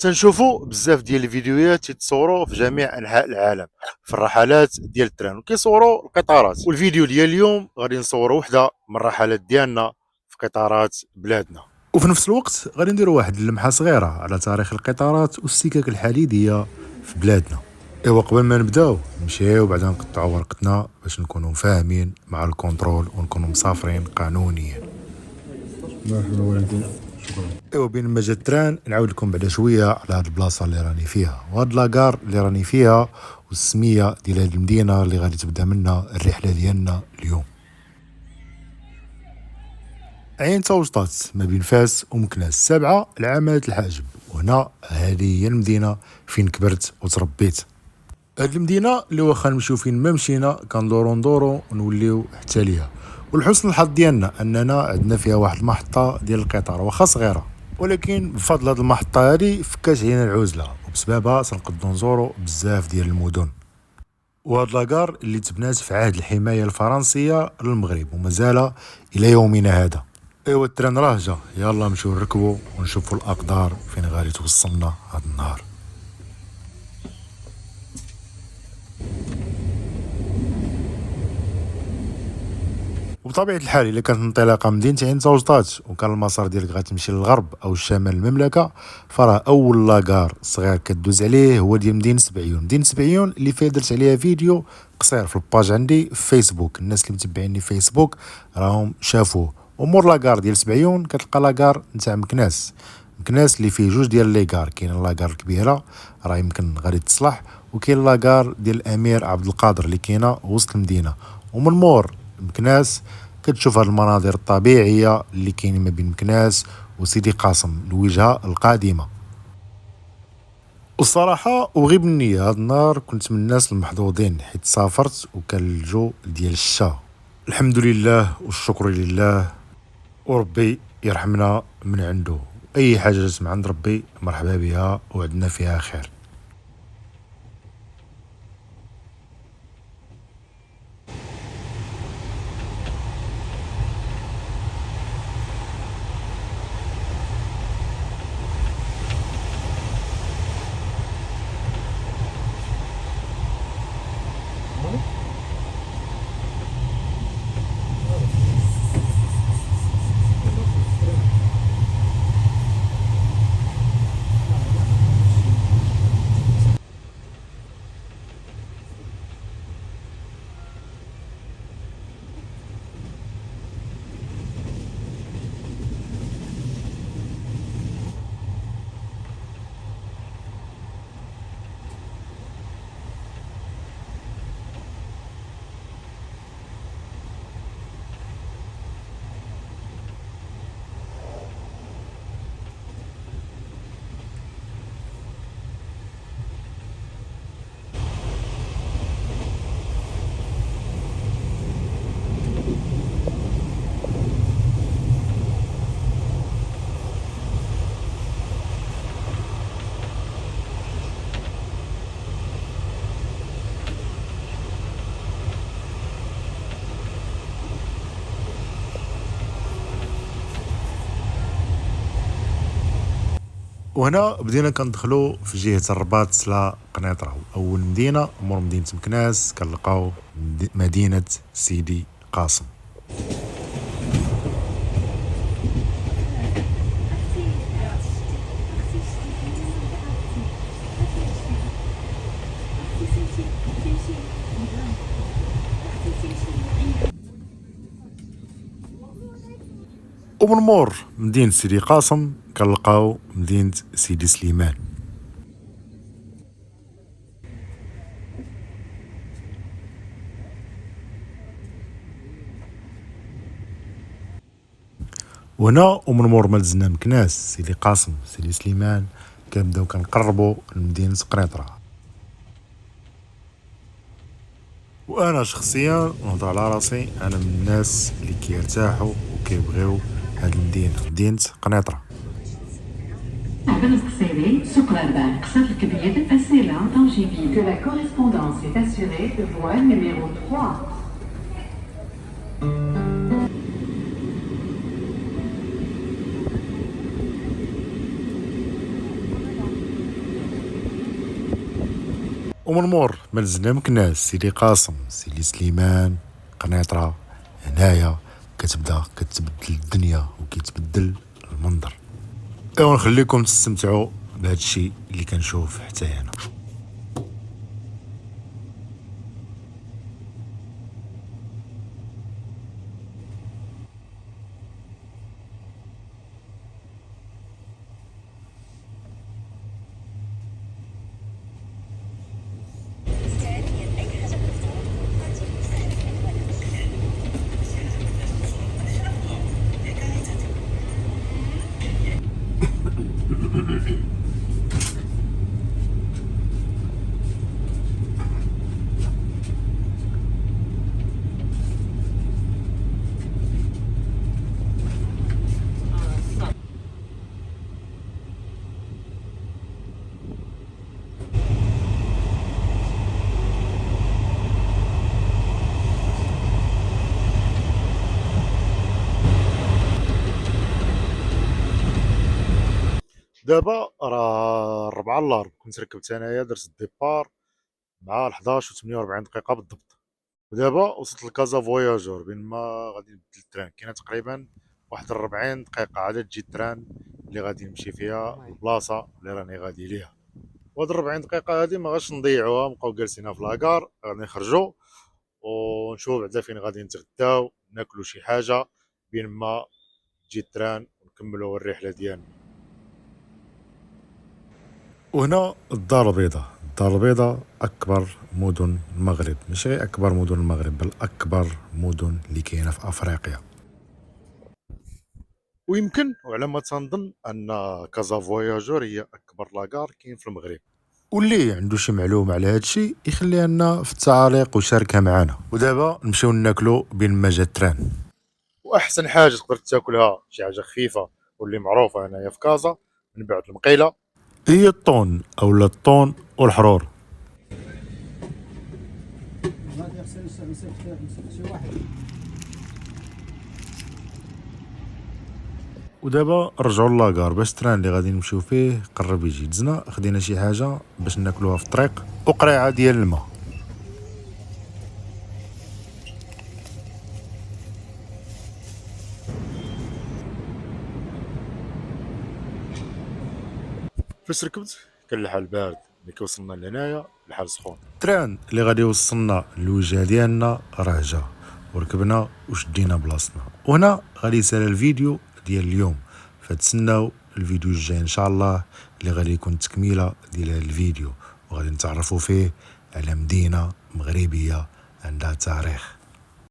تنشوفوا بزاف ديال الفيديوهات تيتصوروا في جميع انحاء العالم في الرحلات ديال التران وكيصوروا القطارات، والفيديو ديال اليوم غادي نصوروا وحده من الرحلات ديالنا في قطارات بلادنا. وفي نفس الوقت غادي نديروا واحد اللمحه صغيره على تاريخ القطارات والسكك الحديديه في بلادنا. ايوا قبل ما نبداو نمشيو بعدا نقطعوا ورقتنا باش نكونوا فاهمين مع الكونترول ونكونوا مسافرين قانونيا. مرحبا والدي، شكرا. ايوا بين ما جا التران نعاود لكم بعدا شويه على هاد البلاصه اللي راني فيها وهاد لاكار اللي راني فيها والسميه ديال هاد المدينه اللي غادي تبدا منها الرحله ديالنا اليوم. عين توسطات ما بين فاس ومكناس 7 العامات الحاجب، وهنا هذه هي المدينه فين كبرت وتربيت. هاد المدينه اللي واخا نمشيو فين ما مشينا كندورو ونوليو حتى ليها، والحسن الحظ ديالنا اننا عندنا فيها واحد المحطه ديال القطار واخا صغيره، ولكن بفضل هاد المحطه هادي فكات علينا العزله وبسببها تنقدروا نزوروا بزاف ديال المدن. وهاد لاكار اللي تبنات في عهد الحمايه الفرنسيه للمغرب ومازال الى يومنا هذا. ايوا التران راه جا، يلا نمشيو نركبوا ونشوفوا الاقدار فين غادي توصلنا هاد النهار. وبطبيعه الحال الا كانت انطلاقه مدينه عين توسطات وكان المسار ديالك غتمشي للغرب او الشمال المملكه، فراه اول لاكار صغير كدوز عليه هو ديال مدينه سبعيون. مدينه سبعيون اللي فيها درت عليها فيديو قصير في الباج عندي في فيسبوك، الناس اللي متبعيني في فيسبوك راهم شافوه. ومور لاكار ديال سبعيون كتلقى لاكار نتاع مكناس. مكناس اللي فيه جوج ديال ليكار، كاين لاكار الكبيره راه يمكن غادي تصلح، وكاين لاكار ديال الامير عبد القادر اللي كاينه وسط المدينه. ومن مور مكناس كتشوف هاد المناظر الطبيعيه اللي كاينه ما بين مكناس وسيدي قاسم الوجهه القادمه. والصراحه وغير بالنيه هاد النهار كنت من الناس المحظوظين حيت سافرت وكان الجو ديال الشتاء. الحمد لله والشكر لله، وربي يرحمنا من عنده. اي حاجه جات من عند ربي مرحبا بها وعدنا فيها خير. وهنا بدينا كندخلوا في جهه الرباط لا قنيطره، اول مدينه مور مدينه مكناس كنلقاو مدينه سيدي قاسم. ومن مور مدينة سيدي قاسم كنلقاو مدينة سيدي سليمان. وهنا ومن مور ما دزنا مكناس سيدي قاسم سيدي سليمان كنبداو كنقربوا لمدينة قنيطرة. وانا شخصيا نهضر على راسي، انا من الناس اللي كيرتاحوا وكيبغيو هاد المدينة، مدينة قنيطرة. Que la correspondance est assurée de voie numéro 3. ومن مور ما نزلنا مكناس سيدي قاسم سيدي سليمان قنيطرة هنايا كتبدل الدنيا وكيتبدل المنظر. ايوا نخليكم تستمتعوا بهذا الشيء اللي كنشوف حتى هنا. دابا راه 4 الارب كنت ركبت انايا درت الديبار مع 11 و 48 دقيقه بالضبط. ودابا وصلت لكازا فواياجور بين ما غادي نبدل التران كاينه تقريبا واحد 40 دقيقه عاد تجي التران اللي غادي نمشي فيها البلاصه اللي راني غادي ليها. وهاد 40 دقيقه هادي ما غاش نضيعوها نبقاو جالسين في لاكار غادي نخرجوا ونشوفوا بعدا فين غادي نتغداو ناكلوا شي حاجه بين ما تجي التران ونكملوا الرحله ديالنا. وهنا الدار البيضاء. الدار البيضاء اكبر مدن المغرب، ماشي غير اكبر مدن المغرب بل اكبر مدن اللي كاينه في افريقيا. ويمكن وعلى ما تنظن ان كازا فواياجور هي اكبر لاكار كاين في المغرب. واللي عنده شي معلومه على هذا الشيء يخليها لنا في التعاليق وشاركها معنا. ودابا نمشيو ناكلوا بين ما جا التران. واحسن حاجه تقدر تاكلها شي حاجه خفيفه واللي معروفه هنايا في كازا من بعد المقيله هي الطون اولا الطون والحرور. ودابا رجعوا لاكار باش التران اللي غادي نمشيو فيه قرب يجي. دزنا خدينا شي حاجه باش ناكلوها في الطريق وقريعه ديال الماء. فاش ركبت كان الحال بارد، ملي كوصلنا لهنايا الحال سخون. التران اللي غادي يوصلنا للوجهه ديالنا راه جا وركبنا وشدينا بلاصتنا. وهنا غادي يسال الفيديو ديال اليوم، فتسناو الفيديو الجاي ان شاء الله اللي غادي يكون تكميله ديال هذا الفيديو وغادي نتعرفوا فيه على مدينه مغربيه عندها تاريخ.